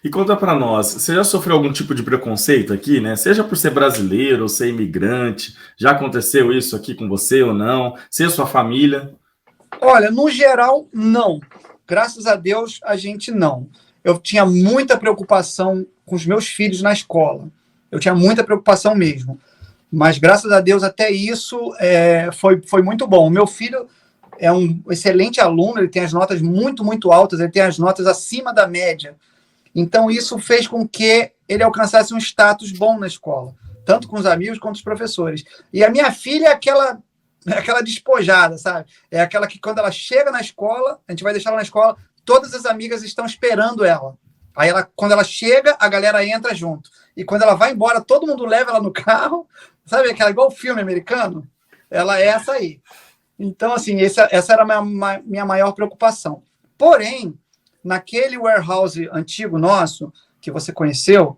E conta para nós, você já sofreu algum tipo de preconceito aqui, né? Seja por ser brasileiro ou ser imigrante, já aconteceu isso aqui com você ou não? Ser sua família? Olha, no geral, não. Graças a Deus, a gente não. Eu tinha muita preocupação com os meus filhos na escola. Eu tinha muita preocupação mesmo. Mas, graças a Deus, até isso foi muito bom. O meu filho é um excelente aluno, ele tem as notas muito, muito altas, ele tem as notas acima da média. Então, isso fez com que ele alcançasse um status bom na escola, tanto com os amigos quanto os professores. E a minha filha é aquela despojada, sabe? É aquela que, quando ela chega na escola, a gente vai deixar ela na escola, todas as amigas estão esperando ela. Aí, quando ela chega, a galera entra junto. E quando ela vai embora, todo mundo leva ela no carro, sabe? Aquela igual filme americano. Ela é essa aí. Então, assim, essa era a minha maior preocupação. Porém, naquele warehouse antigo nosso, que você conheceu,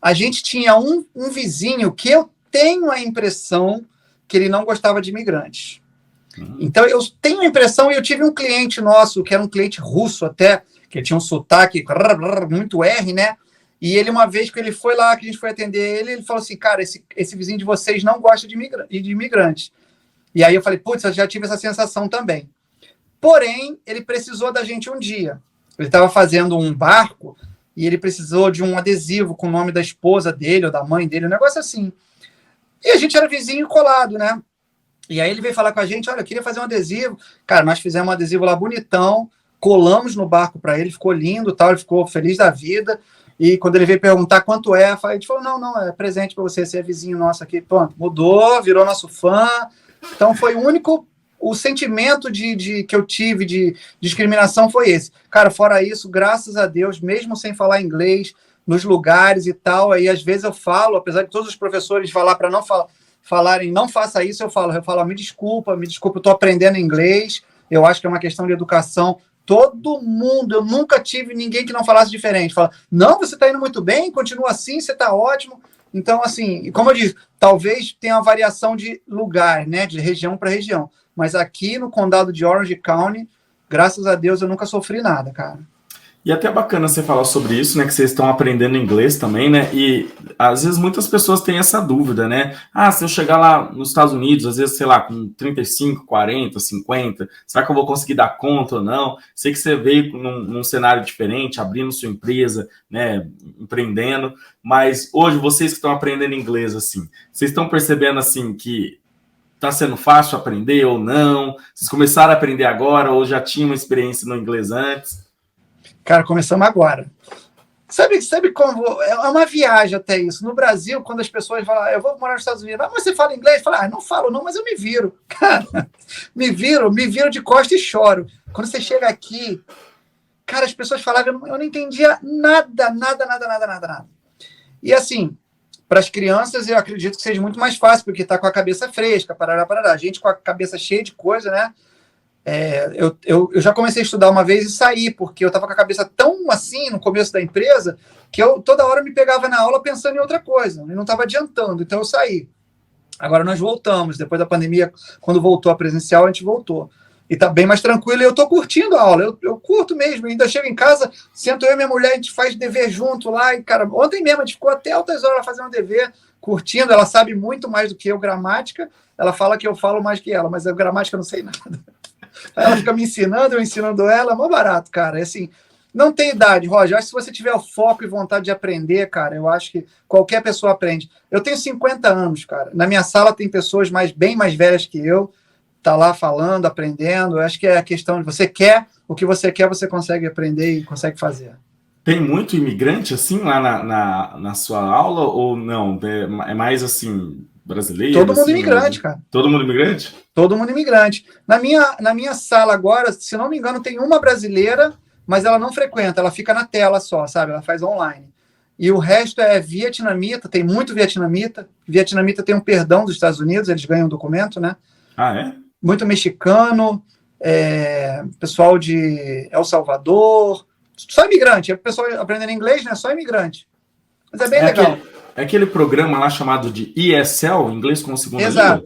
a gente tinha um vizinho que eu tenho a impressão que ele não gostava de imigrantes. Então, eu tenho a impressão, e eu tive um cliente nosso, que era um cliente russo até, que tinha um sotaque muito R, né? E ele, uma vez que ele foi lá, que a gente foi atender ele, ele falou assim, cara, esse vizinho de vocês não gosta de imigrantes. E aí eu falei, putz, eu já tive essa sensação também. Porém, ele precisou da gente um dia. Ele estava fazendo um barco e ele precisou de um adesivo com o nome da esposa dele ou da mãe dele, um negócio assim. E a gente era vizinho colado, né? E aí ele veio falar com a gente, olha, eu queria fazer um adesivo. Cara, nós fizemos um adesivo lá bonitão, colamos no barco para ele, ficou lindo, tal, ele ficou feliz da vida. E quando ele veio perguntar quanto é, a gente falou, não, é presente para você é vizinho nosso aqui. Pronto, mudou, virou nosso fã. Então foi o sentimento que eu tive de discriminação foi esse. Cara, fora isso, graças a Deus, mesmo sem falar inglês, nos lugares e tal, aí às vezes eu falo, apesar de todos os professores falar para não falarem, não faça isso, eu falo, me desculpa, eu estou aprendendo inglês, eu acho que é uma questão de educação. Todo mundo, eu nunca tive ninguém que não falasse diferente. Fala, não, você está indo muito bem, continua assim, você está ótimo. Então, assim, como eu disse, talvez tenha uma variação de lugar, né, de região para região. Mas aqui no condado de Orange County, graças a Deus, eu nunca sofri nada, cara. E até bacana você falar sobre isso, né? Que vocês estão aprendendo inglês também, né? E às vezes muitas pessoas têm essa dúvida, né? Ah, se eu chegar lá nos Estados Unidos, às vezes, sei lá, com 35, 40, 50, será que eu vou conseguir dar conta ou não? Sei que você veio num cenário diferente, abrindo sua empresa, né? Empreendendo, mas hoje vocês que estão aprendendo inglês, assim, vocês estão percebendo, assim, que está sendo fácil aprender ou não? Vocês começaram a aprender agora ou já tinham uma experiência no inglês antes? Cara, começamos agora. Sabe como? É uma viagem até isso. No Brasil, quando as pessoas falam, eu vou morar nos Estados Unidos, mas você fala inglês? Fala, não falo não, mas eu me viro. Cara, me viro de costas e choro. Quando você chega aqui, cara, as pessoas falavam, eu não entendia nada. E assim, para as crianças, eu acredito que seja muito mais fácil, porque está com a cabeça fresca, parará. A gente com a cabeça cheia de coisa, né? Eu já comecei a estudar uma vez e saí, porque eu estava com a cabeça tão assim no começo da empresa, que eu toda hora me pegava na aula pensando em outra coisa, e não estava adiantando, então eu saí. Agora nós voltamos, depois da pandemia, quando voltou a presencial, a gente voltou. E está bem mais tranquilo, e eu estou curtindo a aula, eu curto mesmo, ainda chego em casa, sento eu e minha mulher, a gente faz dever junto lá, e cara, ontem mesmo a gente ficou até altas horas fazendo dever, curtindo, ela sabe muito mais do que eu gramática, ela fala que eu falo mais que ela, mas a gramática eu não sei nada. Ela fica me ensinando, eu ensinando ela, é mó barato, cara. É assim, não tem idade, Roger. Eu acho que se você tiver o foco e vontade de aprender, cara, eu acho que qualquer pessoa aprende. Eu tenho 50 anos, cara. Na minha sala tem pessoas bem mais velhas que eu, tá lá falando, aprendendo. Eu acho que é a questão de você quer, o que você quer, você consegue aprender e consegue fazer. Tem muito imigrante, assim, lá na sua aula, ou não? É mais, assim, brasileiro? Todo mundo assim, imigrante, cara. Todo mundo imigrante? Todo mundo imigrante. Na minha sala agora, se não me engano, tem uma brasileira, mas ela não frequenta, ela fica na tela só, sabe? Ela faz online. E o resto é vietnamita, tem muito vietnamita. Vietnamita tem um perdão dos Estados Unidos, eles ganham um documento, né? Ah, é? Muito mexicano, pessoal de El Salvador, só imigrante. É o pessoal aprendendo inglês, né? Só imigrante. Mas é bem legal. Aquele programa lá chamado de ESL, Inglês como Segunda Língua?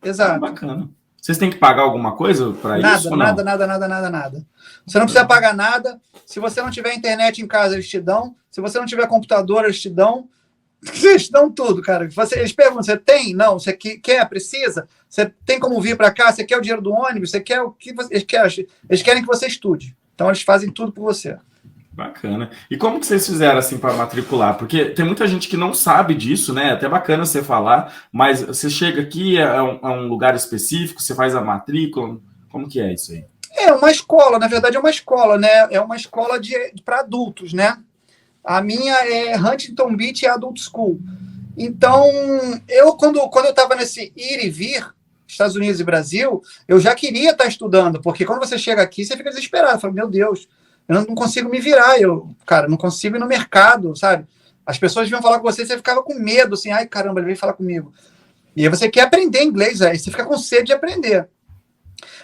Exato. Ah, bacana. Vocês têm que pagar alguma coisa para isso? Nada, nada. Você não precisa pagar nada. Se você não tiver internet em casa, eles te dão. Se você não tiver computador, eles te dão. Eles dão tudo, cara. Eles perguntam: você tem? Não. Você quer? Precisa? Você tem como vir para cá? Você quer o dinheiro do ônibus? Você quer o que eles querem? Eles querem que você estude. Então, eles fazem tudo por você. Bacana. E como que vocês fizeram assim para matricular? Porque tem muita gente que não sabe disso, né? É até bacana você falar, mas você chega aqui, é um lugar específico, você faz a matrícula, como que é isso aí? É uma escola, na verdade é uma escola, né? É uma escola para adultos, né? A minha é Huntington Beach Adult School. Então, quando eu estava nesse ir e vir, Estados Unidos e Brasil, eu já queria estar estudando, porque quando você chega aqui, você fica desesperado. Fala, meu Deus, eu não consigo me virar, cara, não consigo ir no mercado, sabe? As pessoas vinham falar com você ficava com medo, assim, ai, caramba, ele veio falar comigo. E aí você quer aprender inglês, aí você fica com sede de aprender.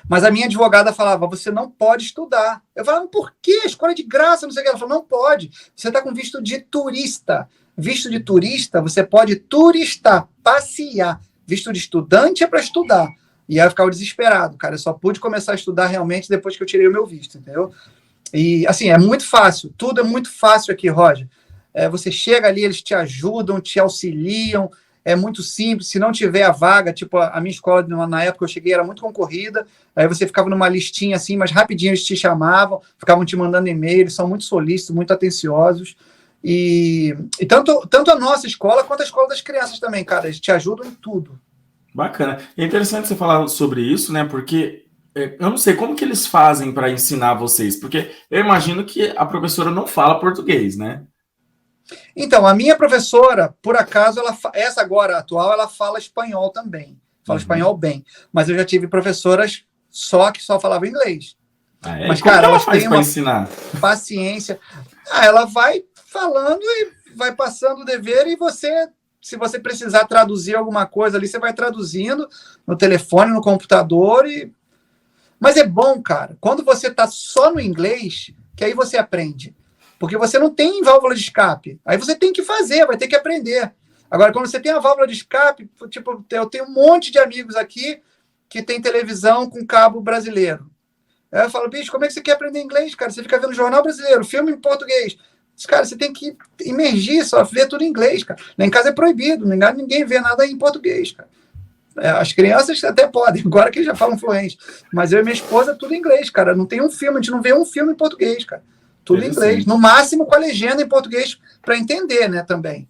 Mas a minha advogada falava, você não pode estudar. Eu falava, por quê? Escola é de graça, não sei o que. Ela falou, não pode. Você está com visto de turista. Visto de turista, você pode turistar, passear. Visto de estudante é para estudar. E aí eu ficava desesperado, cara. Eu só pude começar a estudar realmente depois que eu tirei o meu visto, entendeu? E, assim, é muito fácil. Tudo é muito fácil aqui, Roger. Você chega ali, eles te ajudam, te auxiliam. É muito simples. Se não tiver a vaga, tipo, a minha escola, na época eu cheguei, era muito concorrida. Aí você ficava numa listinha assim, mas rapidinho eles te chamavam, ficavam te mandando e-mail. Eles são muito solícitos, muito atenciosos. E tanto a nossa escola quanto a escola das crianças também, cara. Eles te ajudam em tudo. Bacana. É interessante você falar sobre isso, né? Porque eu não sei como que eles fazem para ensinar vocês, porque eu imagino que a professora não fala português, né? Então, a minha professora, por acaso, essa agora atual, ela fala espanhol também. Fala espanhol bem. Mas eu já tive professoras que só falavam inglês. Mas, como cara, ela elas faz têm para uma ensinar? paciência. Ela vai falando e vai passando o dever e se você precisar traduzir alguma coisa ali, você vai traduzindo no telefone, no computador. Mas é bom, cara, quando você está só no inglês, que aí você aprende. Porque você não tem válvula de escape. Aí você tem que fazer, vai ter que aprender. Agora, quando você tem a válvula de escape, tipo, eu tenho um monte de amigos aqui que tem televisão com cabo brasileiro. Aí eu falo, bicho, como é que você quer aprender inglês, cara? Você fica vendo jornal brasileiro, filme em português. Cara, você tem que imergir, só ver tudo em inglês, cara. Lá em casa é proibido, ninguém vê nada em português, cara. As crianças até podem, agora que já falam fluente. Mas eu e minha esposa, tudo em inglês, cara. Não tem um filme, a gente não vê um filme em português, cara. Tudo em inglês. No máximo com a legenda em português para entender, né, também.